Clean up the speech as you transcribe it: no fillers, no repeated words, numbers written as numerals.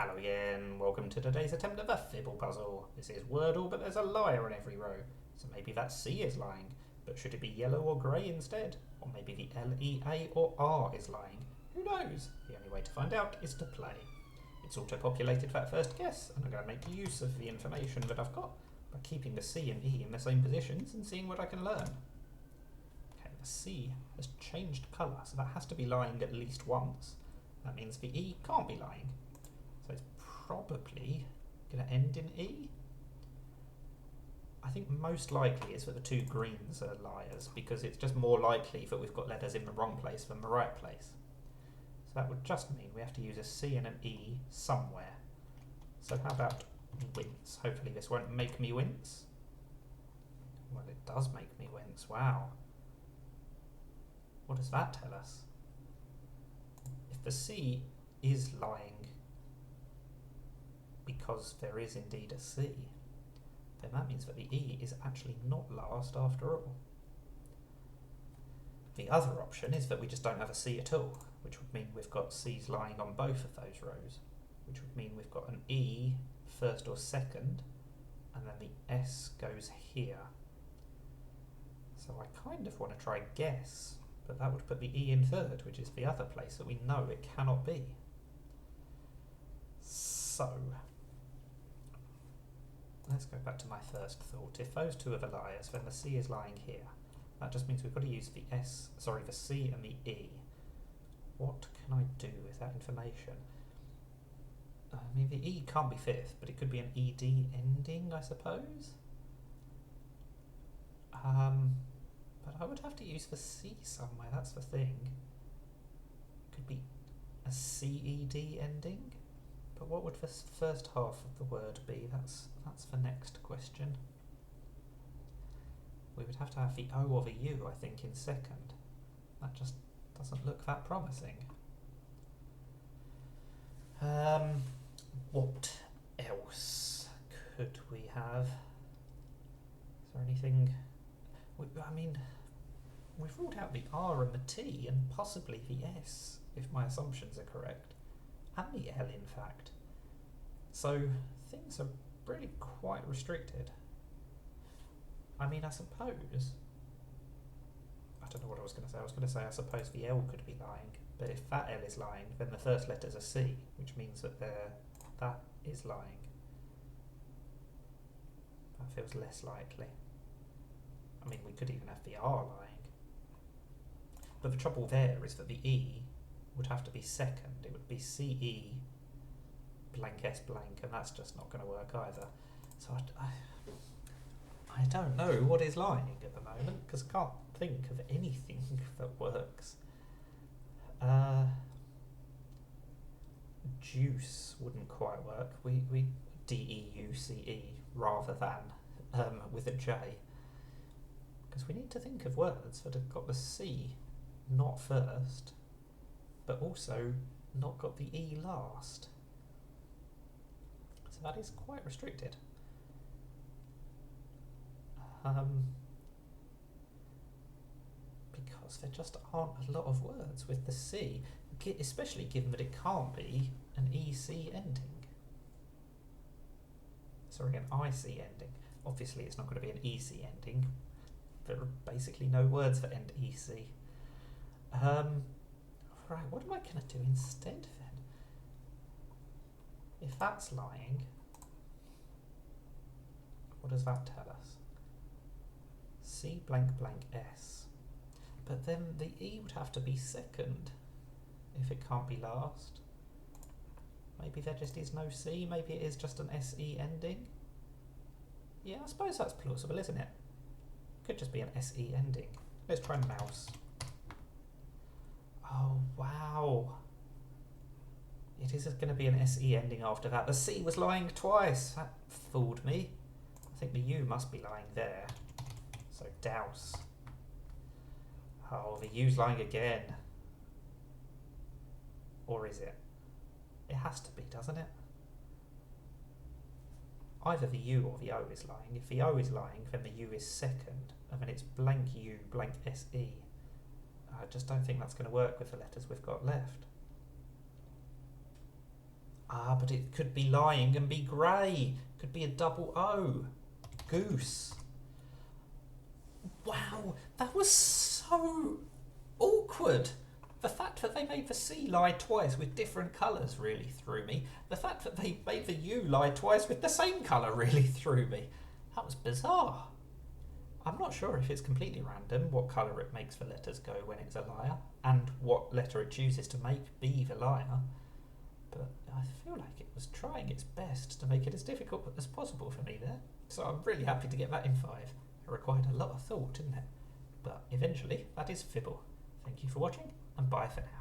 Hello again, welcome to today's attempt of a Fibble puzzle. This is Wordle, but there's a liar in every row. So maybe that C is lying, but should it be yellow or grey instead? Or maybe the L, E, A or R is lying? Who knows? The only way to find out is to play. It's auto-populated that first guess, and I'm going to make use of the information that I've got by keeping the C and E in the same positions and seeing what I can learn. Okay, the C has changed colour, so that has to be lying at least once. That means the E can't be lying. So it's probably going to end in E. I think most likely is that the two greens are liars, because it's just more likely that we've got letters in the wrong place than the right place. So that would just mean we have to use a C and an E somewhere. So how about wince? Hopefully this won't make me wince. Well, it does make me wince, wow. What does that tell us? If the C is lying because there is indeed a C, then that means that the E is actually not last after all. The other option is that we just don't have a C at all, which would mean we've got C's lying on both of those rows, which would mean we've got an E first or second, and then the S goes here. So I kind of want to try guess, but that would put the E in third, which is the other place that we know it cannot be. So let's go back to my first thought. If those two are the liars, then the C is lying here. That just means we've got to use the the C and the E. What can I do with that information? I mean, the E can't be fifth, but it could be an ED ending, I suppose. But I would have to use the C somewhere, that's the thing. It could be a CED ending. But what would the first half of the word be? That's the next question. We would have to have the O or the U, I think, in second. That just doesn't look that promising. What else could we have? Is there anything? I mean, we've ruled out the R and the T and possibly the S, if my assumptions are correct. And the L, in fact. So things are really quite restricted. I mean, I suppose, I don't know what I was going to say. I was going to say I suppose the L could be lying, but if that L is lying, then the first letter is a C, which means that that is lying. That feels less likely. I mean, we could even have the R lying. But the trouble there is that the E would have to be second. It would be CE blank S blank, and that's just not going to work either. So I don't know what is lying at the moment, because I can't think of anything that works. Juice wouldn't quite work. We DEUCE rather than with a J, because we need to think of words that have got the C not first, but also not got the E last. So that is quite restricted. Because there just aren't a lot of words with the C, especially given that it can't be an EC ending. Sorry, an IC ending. Obviously it's not going to be an EC ending. There are basically no words that end EC. Right, what am I going to do instead then? If that's lying, what does that tell us? C blank blank S. But then the E would have to be second if it can't be last. Maybe there just is no C, maybe it is just an SE ending. Yeah, I suppose that's plausible, isn't it? Could just be an SE ending. Let's try mouse. Oh, wow. It is going to be an SE ending after that. The C was lying twice. That fooled me. I think the U must be lying there. So douse. Oh, the U's lying again. Or is it? It has to be, doesn't it? Either the U or the O is lying. If the O is lying, then the U is second. And then it's blank U, blank SE. I just don't think that's going to work with the letters we've got left. Ah, but it could be lying and be grey. Could be a double O. Goose. Wow, that was so awkward. The fact that they made the C lie twice with different colours really threw me. The fact that they made the U lie twice with the same colour really threw me. That was bizarre. I'm not sure if it's completely random what colour it makes the letters go when it's a liar, and what letter it chooses to make be the liar. But I feel like it was trying its best to make it as difficult as possible for me there. So I'm really happy to get that in 5. It required a lot of thought, didn't it? But eventually, that is Fibble. Thank you for watching, and bye for now.